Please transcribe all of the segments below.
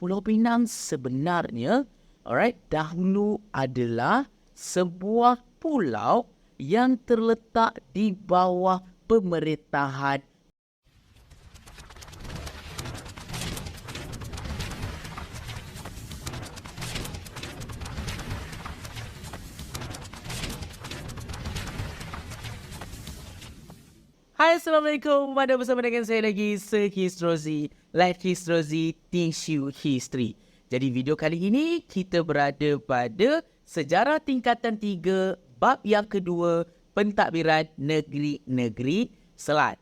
Pulau Pinang sebenarnya, alright, dahulu adalah sebuah pulau yang terletak di bawah pemerintahan. Hai, Assalamualaikum. Anda bersama dengan saya lagi, Sir Histrozi. Let Histrozi teach you history. Jadi video kali ini kita berada pada sejarah tingkatan 3, bab yang kedua, pentadbiran negeri-negeri Selat.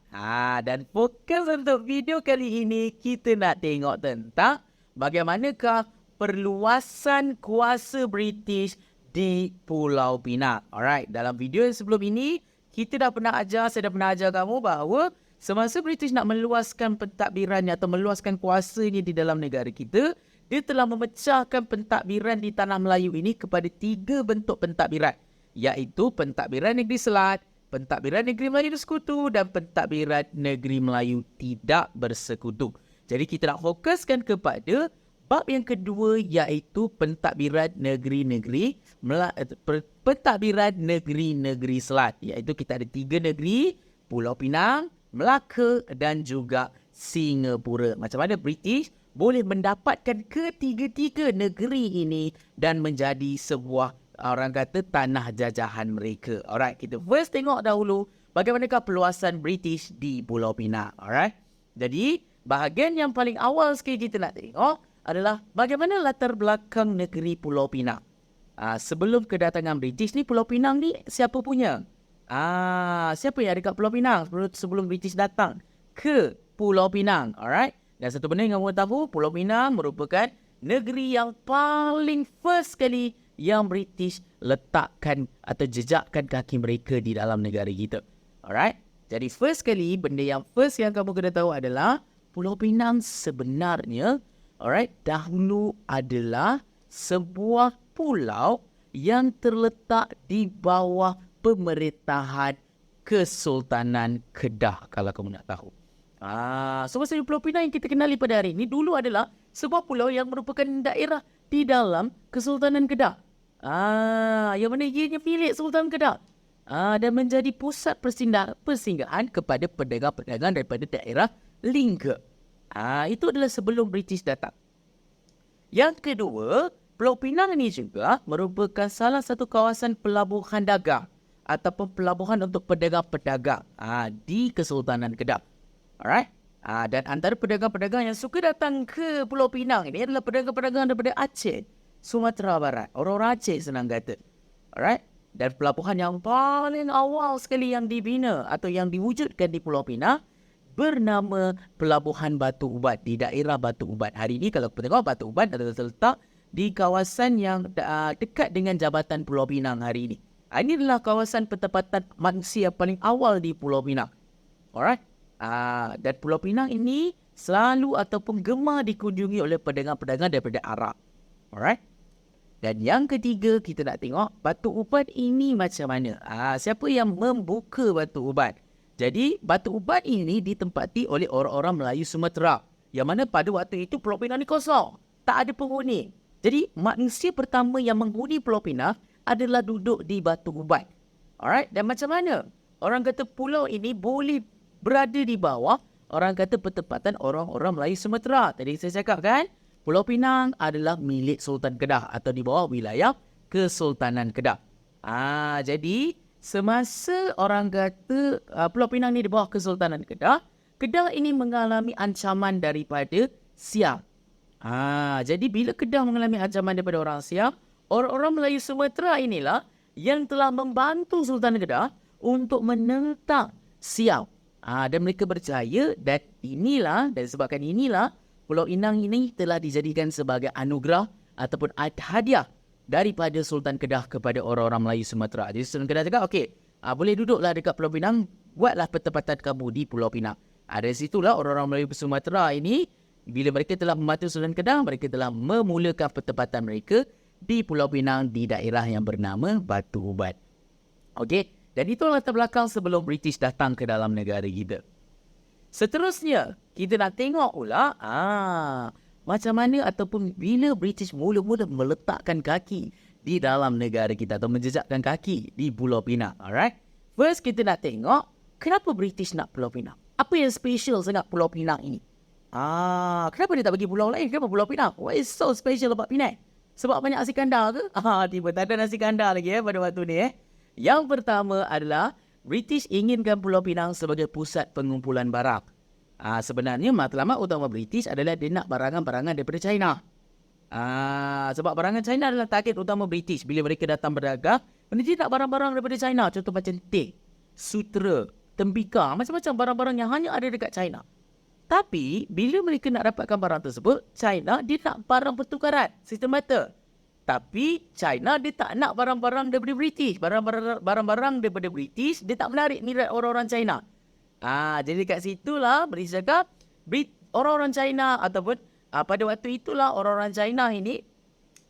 Dan fokus untuk video kali ini kita nak tengok tentang bagaimanakah perluasan kuasa British di Pulau Pinang. Alright, dalam video yang sebelum ini saya dah pernah ajar kamu bahawa semasa British nak meluaskan pentadbirannya atau meluaskan kuasanya di dalam negara kita, dia telah memecahkan pentadbiran di Tanah Melayu ini kepada 3 bentuk pentadbiran, iaitu pentadbiran negeri Selat, pentadbiran negeri Melayu Bersekutu dan pentadbiran negeri Melayu tidak bersekutu. Jadi kita nak fokuskan kepada bab yang kedua, iaitu pentadbiran negeri-negeri Selat, iaitu kita ada 3 negeri, Pulau Pinang, Melaka dan juga Singapura. Macam mana British boleh mendapatkan ketiga-tiga negeri ini dan menjadi sebuah, orang kata, tanah jajahan mereka. Alright, kita first tengok dahulu bagaimanakah peluasan British di Pulau Pinang. Alright, jadi bahagian yang paling awal sekali kita nak tengok adalah bagaimana latar belakang negeri Pulau Pinang. Sebelum kedatangan British ni, Pulau Pinang ni siapa punya? Siapa yang ada kat Pulau Pinang sebelum British datang ke Pulau Pinang? Alright. Dan satu benda yang kamu tahu, Pulau Pinang merupakan negeri yang paling first sekali yang British letakkan atau jejakkan kaki mereka di dalam negara kita. Alright. Jadi first sekali, benda yang first yang kamu kena tahu adalah Pulau Pinang sebenarnya, alright, dahulu adalah sebuah pulau yang terletak di bawah pemerintahan Kesultanan Kedah, kalau kamu nak tahu. So maksudnya Pulau Pinang yang kita kenali pada hari ini dulu adalah sebuah pulau yang merupakan daerah di dalam Kesultanan Kedah. Yang mana ianya milik Sultan Kedah. Dan menjadi pusat persinggahan kepada pedagang-pedagang daripada daerah Lingga. Itu adalah sebelum British datang. Yang kedua, Pulau Pinang ini juga merupakan salah satu kawasan pelabuhan dagang ataupun pelabuhan untuk pedagang-pedagang di Kesultanan Kedah. Alright? Dan antara pedagang-pedagang yang suka datang ke Pulau Pinang ini adalah pedagang-pedagang daripada Aceh, Sumatera Barat. Orang-orang Aceh senang kata. Alright? Dan pelabuhan yang paling awal sekali yang dibina atau yang diwujudkan di Pulau Pinang bernama Pelabuhan Batu Ubat di daerah Batu Ubat. Hari ini kalau kita tengok, Batu Ubat adalah terletak di kawasan yang dekat dengan Jabatan Pulau Pinang hari ini. Ini adalah kawasan penempatan manusia paling awal di Pulau Pinang. Alright? Dan Pulau Pinang ini selalu ataupun gemar dikunjungi oleh pedagang-pedagang daripada Arab. Alright? Dan yang ketiga, kita nak tengok Batu Ubat ini macam mana. Siapa yang membuka Batu Ubat? Jadi, Batu Ubat ini ditempati oleh orang-orang Melayu Sumatera. Yang mana pada waktu itu Pulau Pinang ni kosong. Tak ada penghuni. Jadi, manusia pertama yang menghuni Pulau Pinang adalah duduk di Batu Ubat. Alright? Dan macam mana? Orang kata pulau ini boleh berada di bawah, orang kata, pertempatan orang-orang Melayu Sumatera. Tadi saya cakap kan, Pulau Pinang adalah milik Sultan Kedah atau di bawah wilayah Kesultanan Kedah. Jadi, semasa orang kata Pulau Pinang ni di bawah Kesultanan Kedah, Kedah ini mengalami ancaman daripada Siam. Jadi bila Kedah mengalami ancaman daripada orang Siam, orang-orang Melayu Sumatera inilah yang telah membantu Sultan Kedah untuk menentang Siam. Dan mereka berjaya, dan disebabkan inilah Pulau Pinang ini telah dijadikan sebagai anugerah ataupun hadiah daripada Sultan Kedah kepada orang-orang Melayu Sumatera. Jadi Sultan Kedah cakap, okey, boleh duduklah dekat Pulau Pinang, buatlah pertempatan kamu di Pulau Pinang. Dari situlah orang-orang Melayu Sumatera ini, bila mereka telah membantu Sultan Kedah, mereka telah memulakan pertempatan mereka di Pulau Pinang di daerah yang bernama Batu Ubat. Okey, dan itu latar belakang sebelum British datang ke dalam negara kita. Seterusnya, kita nak tengok pula, macam mana ataupun bila British mula-mula meletakkan kaki di dalam negara kita atau menjejakkan kaki di Pulau Pinang. Alright. First kita nak tengok kenapa British nak Pulau Pinang. Apa yang special sangat Pulau Pinang ini? Kenapa dia tak bagi pulau lain? Kenapa Pulau Pinang? What is so special about Penang? Sebab banyak nasi kandar ke? Tiba tak ada nasi kandar lagi pada waktu ni. Yang pertama adalah British inginkan Pulau Pinang sebagai pusat pengumpulan barang. Sebenarnya matlamat utama British adalah dia nak barangan-barangan daripada China. Sebab barangan China adalah target utama British. Bila mereka datang berdagang, mereka nak barang-barang daripada China. Contoh macam teh, sutera, tembikar, macam-macam barang-barang yang hanya ada dekat China. Tapi, bila mereka nak dapatkan barang tersebut, China dia nak barang pertukaran, sistem barter. Tapi, China dia tak nak barang-barang daripada British. Barang-barang daripada British, dia tak menarik minat orang-orang China. Jadi kat situlah, British cakap, orang-orang China ataupun pada waktu itulah orang-orang China ini,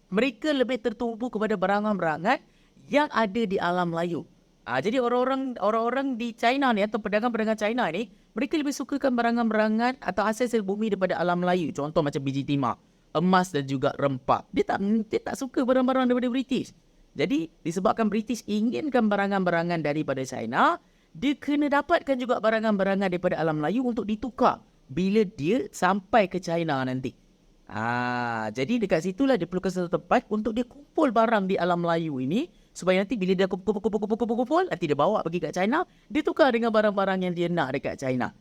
mereka lebih tertumpu kepada barangan-barangan yang ada di alam Melayu. Jadi orang-orang di China ni atau pedagang-pedagang China ni, mereka lebih sukakan barangan-barangan atau hasil-hasil bumi daripada alam Melayu. Contoh macam biji timah, emas dan juga rempah. Dia tak suka barang-barang daripada British. Jadi disebabkan British inginkan barangan-barangan daripada China, dia kena dapatkan juga barangan-barangan daripada alam Melayu untuk ditukar bila dia sampai ke China nanti. Jadi dekat situlah dia perlukan satu tempat untuk dia kumpul barang di alam Melayu ini, supaya nanti bila dia kumpul, nanti dia bawa pergi kat China, dia tukar dengan barang-barang yang dia nak dekat China.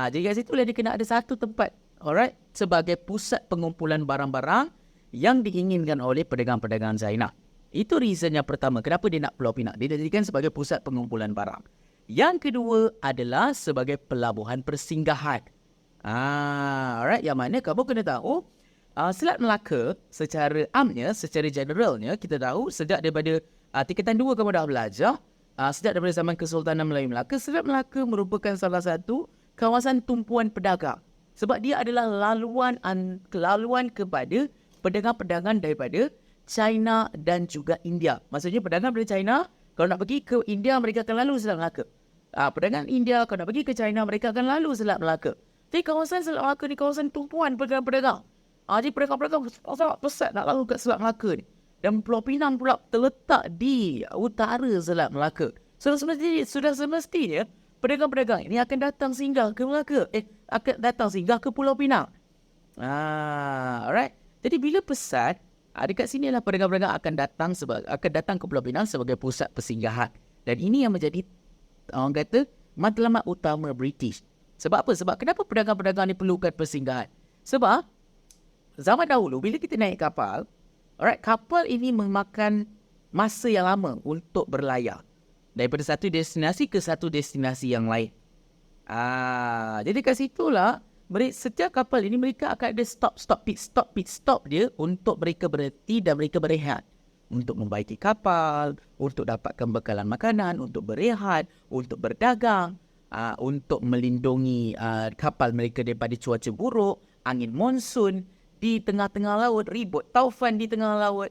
Jadi kat situlah dia kena ada satu tempat, alright, sebagai pusat pengumpulan barang-barang yang diinginkan oleh pedagang-pedagang China. Itu reason yang pertama, kenapa dia nak Pulau Pinang. Dia dijadikan sebagai pusat pengumpulan barang. Yang kedua adalah sebagai pelabuhan persinggahan. Alright, yang mana kamu kena tahu, Selat Melaka secara amnya, secara generalnya, kita tahu sejak daripada tingkatan 2 kamu dah belajar, sejak daripada zaman Kesultanan Melayu Melaka, Selat Melaka merupakan salah satu kawasan tumpuan pedagang. Sebab dia adalah laluan kepada pedagang-pedagang daripada China dan juga India. Maksudnya pedagang dari China, kalau nak pergi ke India, mereka akan lalu Selat Melaka. Pedagang India, kalau nak pergi ke China, mereka akan lalu Selat Melaka. Jadi kawasan Selat Melaka ni kawasan tumpuan pedagang-pedagang. Jadi pedagang-pedagang sangat pesat nak lalu kat Selat Melaka ni. Dan Pulau Pinang pula terletak di utara Selat Melaka. Sudah semestinya pedagang-pedagang ini akan datang singgah ke Melaka. Akan datang singgah ke Pulau Pinang. Alright. Jadi bila pesat, dekat sinilah pedagang-pedagang akan datang ke Pulau Pinang sebagai pusat persinggahan. Dan ini yang menjadi, orang kata, matlamat utama British. Sebab apa? Sebab kenapa pedagang-pedagang ni perlukan persinggahan? Sebab zaman dahulu bila kita naik kapal, alright, kapal ini memakan masa yang lama untuk berlayar daripada satu destinasi ke satu destinasi yang lain. Jadi kat situlah setiap kapal ini mereka akan ada pit stop dia untuk mereka berhenti dan mereka berehat. Untuk membaiki kapal, untuk dapatkan bekalan makanan, untuk berehat, untuk berdagang, untuk melindungi kapal mereka daripada cuaca buruk, angin monsun di tengah-tengah laut, ribut taufan di tengah laut.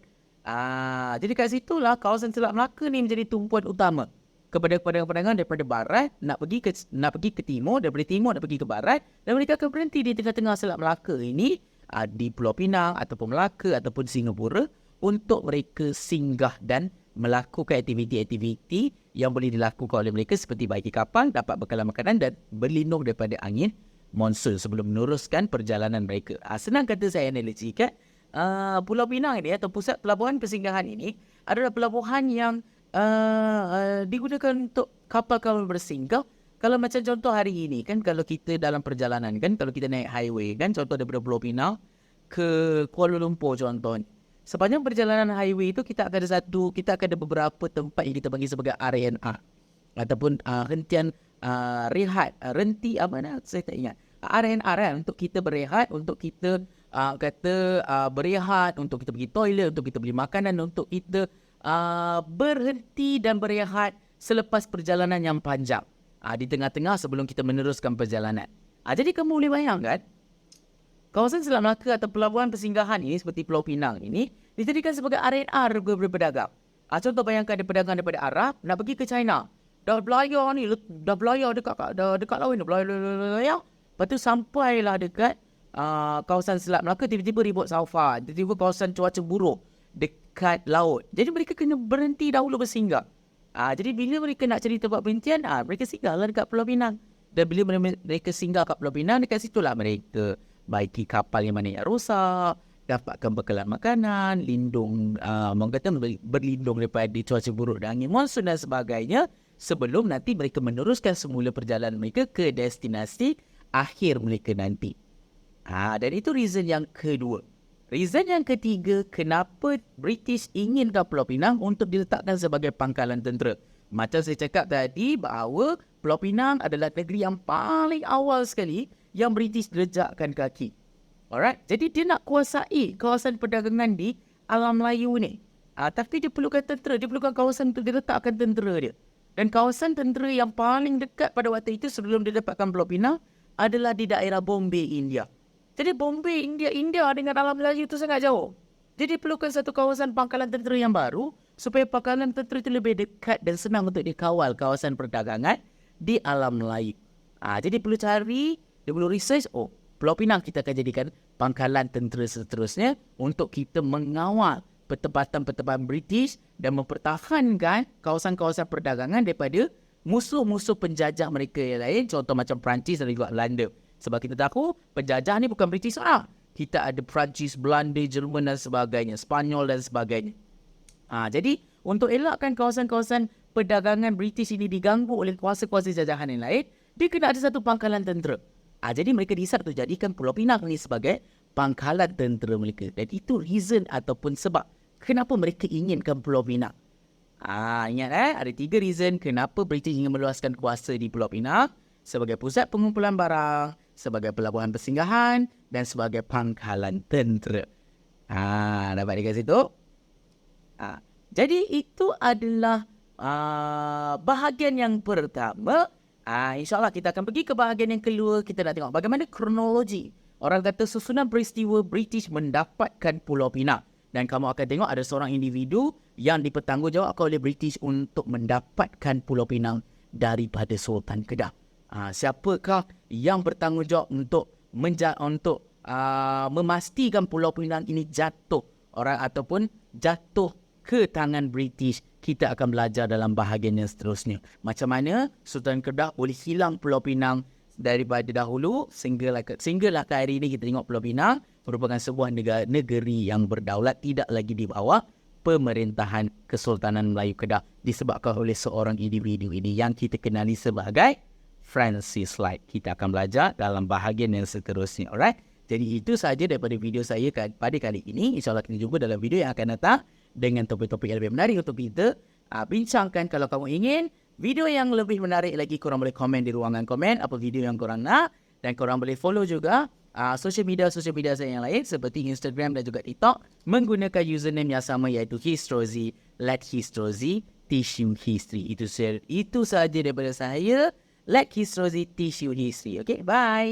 Jadi kat situlah kawasan Selat Melaka ni menjadi tumpuan utama kepada pedagang-pedagang daripada barat nak pergi ke timur, daripada timur nak pergi ke barat, dan mereka akan berhenti di tengah-tengah Selat Melaka ini, di Pulau Pinang ataupun Melaka ataupun Singapura, untuk mereka singgah dan melakukan aktiviti-aktiviti yang boleh dilakukan oleh mereka seperti baiki kapal, dapat bekalan makanan dan berlindung daripada angin monsun sebelum meneruskan perjalanan mereka. Senang kata saya analogikan, Pulau Pinang ini atau pusat pelabuhan persinggahan ini adalah pelabuhan yang digunakan untuk kapal-kapal bersinggah. Kalau macam contoh hari ini kan, kalau kita dalam perjalanan kan, kalau kita naik highway kan, contoh daripada Pulau Pinang ke Kuala Lumpur contohnya, sepanjang perjalanan highway itu kita akan ada beberapa tempat yang kita panggil sebagai R&R ataupun hentian rehat, saya tak ingat. R&R untuk kita berehat, untuk kita berehat, untuk kita pergi toilet, untuk kita beli makanan, untuk kita berhenti dan berehat selepas perjalanan yang panjang, di tengah-tengah sebelum kita meneruskan perjalanan. Jadi kamu boleh bayangkan kawasan Selat Melaka atau pelabuhan persinggahan ini seperti Pulau Pinang ini dijadikan sebagai R&R kepada pedagang. Contoh bayangkan ada pedagang daripada Arab nak pergi ke China. Dah belayar dekat laut ni, belayar. Lepas tu sampailah dekat kawasan Selat Melaka, tiba-tiba ribut sulfur, tiba-tiba kawasan cuaca buruk dekat laut. Jadi mereka kena berhenti dahulu bersinggah. Jadi bila mereka nak cari tempat berhentian, mereka singgahlah dekat Pulau Pinang. Dan bila mereka singgah kat Pulau Pinang, dekat situlah mereka baiki kapal yang mana yang rosak, dapatkan bekalan makanan, orang kata berlindung daripada cuaca buruk dan angin monsun dan sebagainya, sebelum nanti mereka meneruskan semula perjalanan mereka ke destinasi akhir mereka nanti. Dan itu reason yang kedua. Reason yang ketiga, kenapa British inginkan Pulau Pinang untuk diletakkan sebagai pangkalan tentera. Macam saya cakap tadi bahawa Pulau Pinang adalah negeri yang paling awal sekali yang British letakkan kaki. Alright, jadi dia nak kuasai kawasan perdagangan di alam Melayu ni. Tapi dia perlukan tentera, dia perlukan kawasan untuk diletakkan tentera dia. Dan kawasan tentera yang paling dekat pada waktu itu sebelum dia dapatkan Pulau Pinang adalah di daerah Bombay, India. Jadi Bombay, India dengan alam Melayu itu sangat jauh. Jadi perlukan satu kawasan pangkalan tentera yang baru supaya pangkalan tentera itu lebih dekat dan senang untuk dikawal kawasan perdagangan di alam Melayu. Jadi perlu cari, dia perlu research, Pulau Pinang kita akan jadikan pangkalan tentera seterusnya untuk kita mengawal pertempatan-pertempatan British dan mempertahankan kawasan-kawasan perdagangan daripada musuh-musuh penjajah mereka yang lain, contoh macam Perancis dan juga Belanda. Sebab kita tahu penjajah ni bukan British sahaja. Kita ada Perancis, Belanda, Jerman dan sebagainya, Spanyol dan sebagainya. Jadi untuk elakkan kawasan-kawasan perdagangan British ini diganggu oleh kuasa-kuasa jajahan yang lain, dia kena ada satu pangkalan tentera. Jadi mereka decide untuk jadikan Pulau Pinang ni sebagai pangkalan tentera mereka. Dan itu reason ataupun sebab kenapa mereka inginkan Pulau Pinang. Ingat ada 3 reason kenapa British ingin meluaskan kuasa di Pulau Pinang. Sebagai pusat pengumpulan barang, sebagai pelabuhan persinggahan dan sebagai pangkalan tentera. Dapat dekat situ? Jadi itu adalah bahagian yang pertama. InsyaAllah kita akan pergi ke bahagian yang kedua. Kita nak tengok bagaimana kronologi. Orang kata susunan peristiwa British mendapatkan Pulau Pinang. Dan kamu akan tengok ada seorang individu yang dipertanggungjawabkan oleh British untuk mendapatkan Pulau Pinang daripada Sultan Kedah. Siapakah yang bertanggungjawab untuk memastikan Pulau Pinang ini jatuh ataupun jatuh ke tangan British? Kita akan belajar dalam bahagian yang seterusnya. Macam mana Sultan Kedah boleh hilang Pulau Pinang daripada dahulu sehinggalah ke hari ini kita tengok Pulau Pinang merupakan sebuah negeri yang berdaulat, tidak lagi di bawah pemerintahan Kesultanan Melayu Kedah disebabkan oleh seorang individu ini yang kita kenali sebagai Francis Light. Kita akan belajar dalam bahagian yang seterusnya. Alright. Jadi itu sahaja daripada video saya pada kali ini. InsyaAllah kita jumpa dalam video yang akan datang dengan topik-topik yang lebih menarik untuk kita bincangkan. Kalau kamu ingin video yang lebih menarik lagi, korang boleh komen di ruangan komen apa video yang korang nak. Dan korang boleh follow juga social media saya yang lain seperti Instagram dan juga TikTok menggunakan username yang sama iaitu Histrozi, @Histrozi Tissue History. Itu sahaja daripada saya. Histrozi Tissue History. Okay, bye.